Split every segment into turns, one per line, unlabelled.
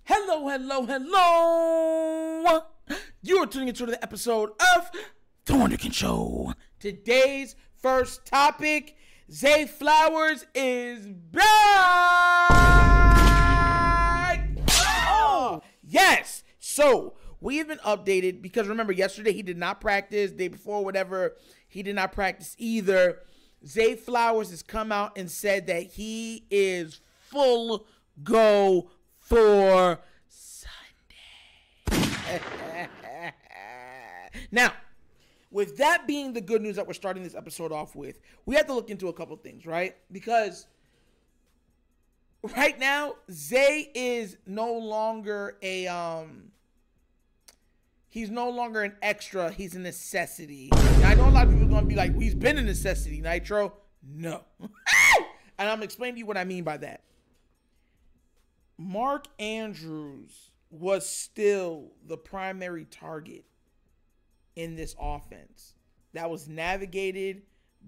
Hello, hello, hello. You are tuning into the episode of The Wunderkind Show. Today's first topic, Zay Flowers is back. Oh, yes. So we have been updated because remember yesterday he did not practice. Day before, whatever, he did not practice either. Zay Flowers has come out and said that he is full go for Sunday. Now, with that being the good news that we're starting this episode off with, we have to look into a couple things, right? Because right now, Zay is no longer he's no longer an extra, he's a necessity. Now, I know a lot of people are going to be like, well, he's been a necessity, Nitro. No. And I'm explaining to you what I mean by that. Mark Andrews was still the primary target in this offense that was navigated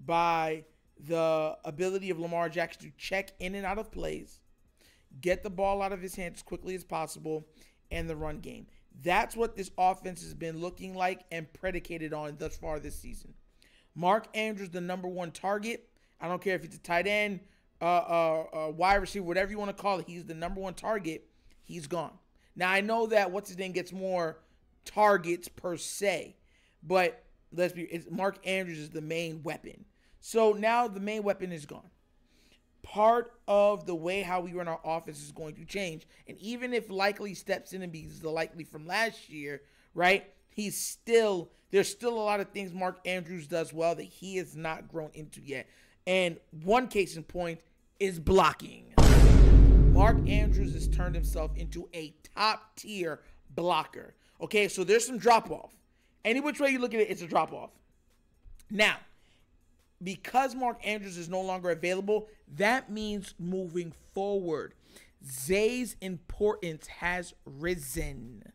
by the ability of Lamar Jackson to check in and out of plays, get the ball out of his hands as quickly as possible, and the run game. That's what this offense has been looking like and predicated on thus far this season. Mark Andrews, the number one target. I don't care if it's a tight end, wide receiver, whatever you want to call it. He's the number one target. He's gone. Now, I know that what's his name gets more targets per se, but Mark Andrews is the main weapon. So now the main weapon is gone. Part of the way how we run our offense is going to change. And even if Likely steps in and be the Likely from last year, right, there's still a lot of things Mark Andrews does well that he has not grown into yet. And one case in point is blocking. Mark Andrews has turned himself into a top-tier blocker. Okay, so there's some drop-off. Any which way you look at it, it's a drop-off. Now, because Mark Andrews is no longer available, that means moving forward, Zay's importance has risen.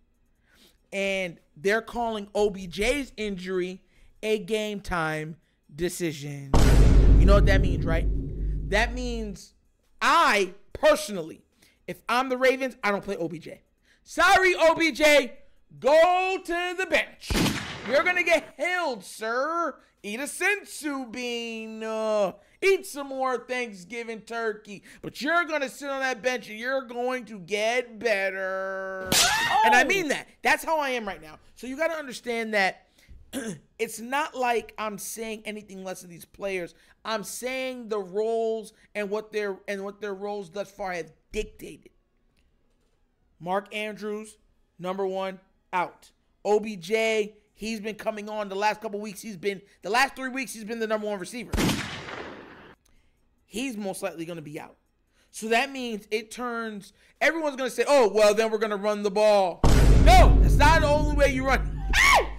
And they're calling OBJ's injury a game-time decision. You know what that means, right? That means I, personally, if I'm the Ravens, I don't play OBJ. Sorry, OBJ. Go to the bench. You're going to get held, sir. Eat a sensu bean. Eat some more Thanksgiving turkey. But you're going to sit on that bench and you're going to get better. Oh. And I mean that. That's how I am right now. So you got to understand that it's not like I'm saying anything less of these players. I'm saying the roles and what their roles thus far have dictated. Mark Andrews, number one, out. OBJ, he's been coming on the last couple weeks. The last 3 weeks, he's been the number one receiver. He's most likely going to be out. So that means everyone's going to say, oh, well, then we're going to run the ball. No, that's not the only way you run.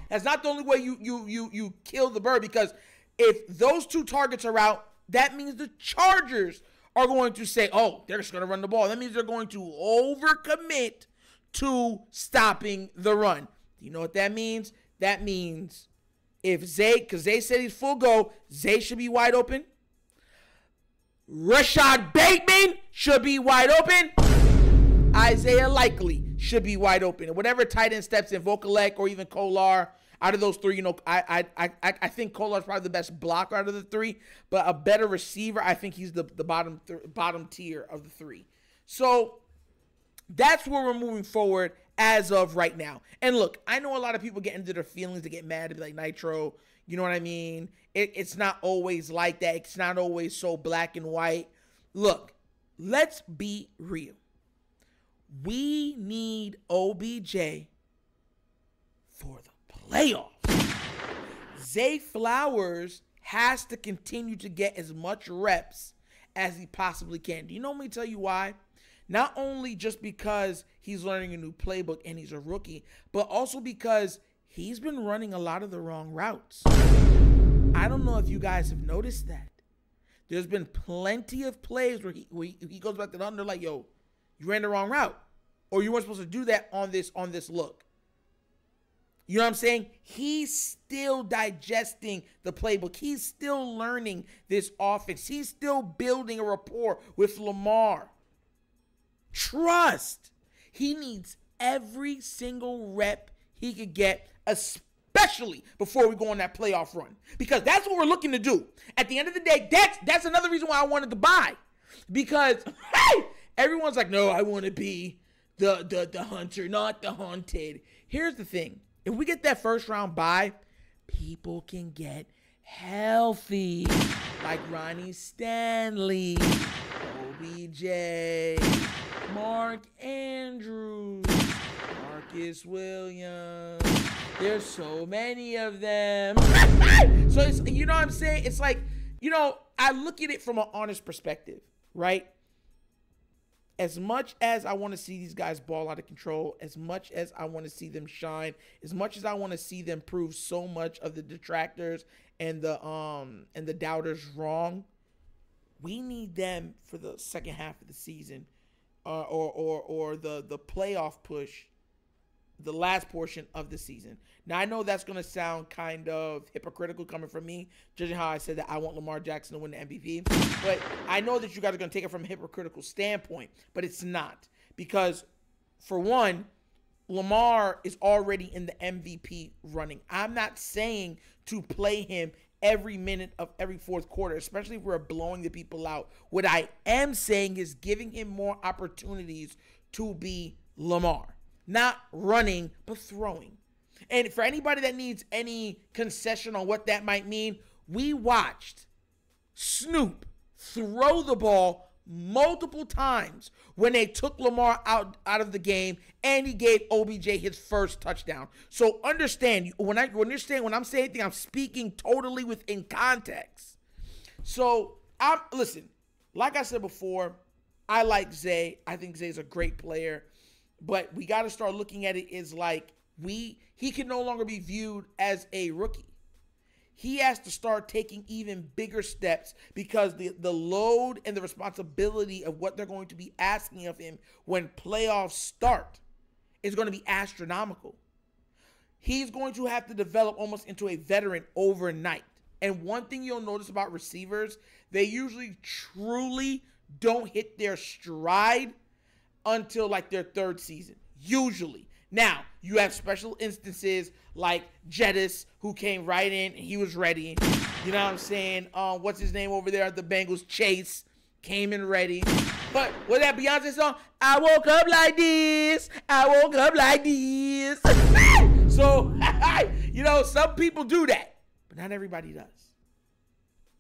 That's not the only way you kill the bird, because if those two targets are out, that means the Chargers are going to say, oh, they're just going to run the ball. That means they're going to overcommit to stopping the run. You know what that means? That means if because Zay said he's full go, Zay should be wide open. Rashad Bateman should be wide open. Isaiah Likely should be wide open. And whatever tight end steps in, Vokalek or even Kolar, out of those three, I think Kolar's probably the best blocker out of the three, but a better receiver, I think he's the bottom tier of the three. So that's where we're moving forward as of right now. And look, I know a lot of people get into their feelings to get mad and be like, Nitro, you know what I mean? It's not always like that. It's not always so black and white. Look, let's be real. We need OBJ for the playoffs. Zay Flowers has to continue to get as much reps as he possibly can. Do you know me tell you why? Not only just because he's learning a new playbook and he's a rookie, but also because he's been running a lot of the wrong routes. I don't know if you guys have noticed that. There's been plenty of plays where he goes back to the under like, yo, you ran the wrong route. Or you weren't supposed to do that on this look. You know what I'm saying? He's still digesting the playbook. He's still learning this offense. He's still building a rapport with Lamar. Trust. He needs every single rep he could get, especially before we go on that playoff run. Because that's what we're looking to do. At the end of the day, that's another reason why I wanted to buy. Because, hey, everyone's like, no, I want to be the hunter, not the hunted. Here's the thing. If we get that first round bye, people can get healthy. Like Ronnie Stanley, OBJ, Mark Andrews, Marcus Williams. There's so many of them. So it's, you know what I'm saying? It's like, you know, I look at it from an honest perspective, right? As much as I want to see these guys ball out of control, as much as I want to see them shine, as much as I want to see them prove so much of the detractors and the doubters wrong, we need them for the second half of the season, or the playoff push, the last portion of the season. Now, I know that's going to sound kind of hypocritical coming from me, judging how I said that I want Lamar Jackson to win the MVP. But I know that you guys are going to take it from a hypocritical standpoint, but it's not. Because, for one, Lamar is already in the MVP running. I'm not saying to play him every minute of every fourth quarter, especially if we're blowing the people out. What I am saying is giving him more opportunities to be Lamar. Not running, but throwing. And for anybody that needs any concession on what that might mean, we watched Snoop throw the ball multiple times when they took Lamar out of the game, and he gave OBJ his first touchdown. So understand, when I'm saying anything, I'm speaking totally within context. So listen, like I said before, I like Zay. I think Zay's a great player. But we got to start looking at it as like he can no longer be viewed as a rookie. He has to start taking even bigger steps, because the load and the responsibility of what they're going to be asking of him when playoffs start is going to be astronomical. He's going to have to develop almost into a veteran overnight. And one thing you'll notice about receivers, they usually truly don't hit their stride until like their third season, usually. Now, you have special instances like Jettis, who came right in and he was ready. You know what I'm saying? What's his name over there at the Bengals? Chase came in ready. But with that Beyonce song, I woke up like this. I woke up like this. So, you know, some people do that, but not everybody does.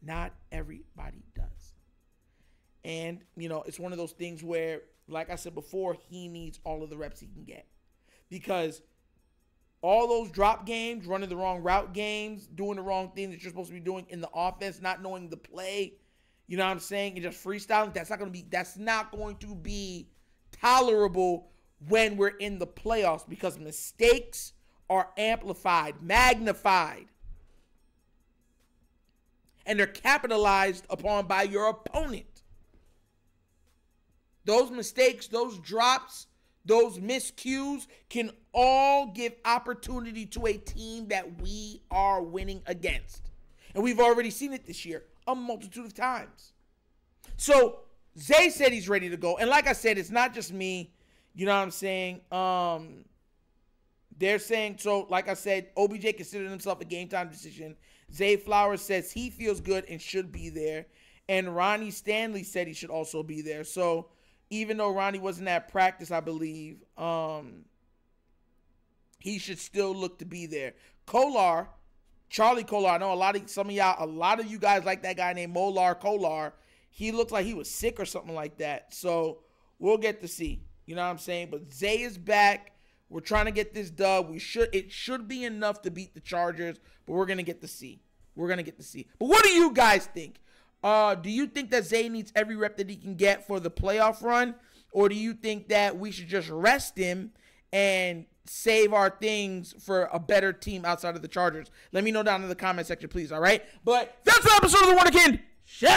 Not everybody does. And, you know, it's one of those things where, like I said before, he needs all of the reps he can get. Because all those drop games, running the wrong route games, doing the wrong thing that you're supposed to be doing in the offense, not knowing the play, you know what I'm saying, and just freestyling, that's not going to be tolerable when we're in the playoffs, because mistakes are amplified, magnified, and they're capitalized upon by your opponent. Those mistakes, those drops, those miscues can all give opportunity to a team that we are winning against. And we've already seen it this year a multitude of times. So Zay said he's ready to go. And like I said, it's not just me. You know what I'm saying? They're saying, so like I said, OBJ considered himself a game time decision. Zay Flowers says he feels good and should be there. And Ronnie Stanley said he should also be there. So even though Ronnie wasn't at practice, I believe, he should still look to be there. Charlie Kolar, I know a lot of you guys like that guy named Molar Kolar. He looked like he was sick or something like that. So we'll get to see. You know what I'm saying? But Zay is back. We're trying to get this dub. It should be enough to beat the Chargers, but we're going to get to see. We're going to get to see. But what do you guys think? Do you think that Zay needs every rep that he can get for the playoff run? Or do you think that we should just rest him and save our things for a better team outside of the Chargers? Let me know down in the comment section, please, all right? But that's the episode of The Wunderkind Show!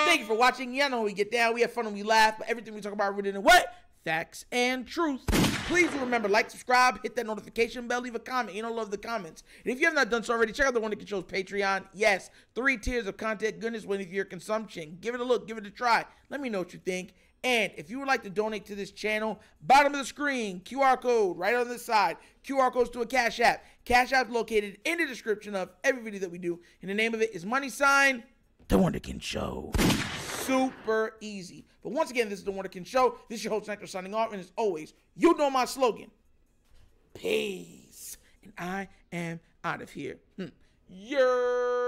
Thank you for watching. Yeah, I know how we get down. We have fun and we laugh, but everything we talk about rooted in what? Facts and truth. Please do remember, like, subscribe, hit that notification bell, leave a comment. You don't love the comments. And if you have not done so already, check out the Wunderkind Show's Patreon. Yes, 3 tiers of content goodness waiting for your consumption. Give it a look, give it a try. Let me know what you think. And if you would like to donate to this channel, bottom of the screen, QR code right on the side. QR codes to a Cash App. Cash App located in the description of every video that we do. And the name of it is $, The Wunderkind Show. Super easy. But once again, this is The Wunderkind Show. This is your host, Nectar, signing off. And as always, you know my slogan. Peace. And I am out of here. Yeah.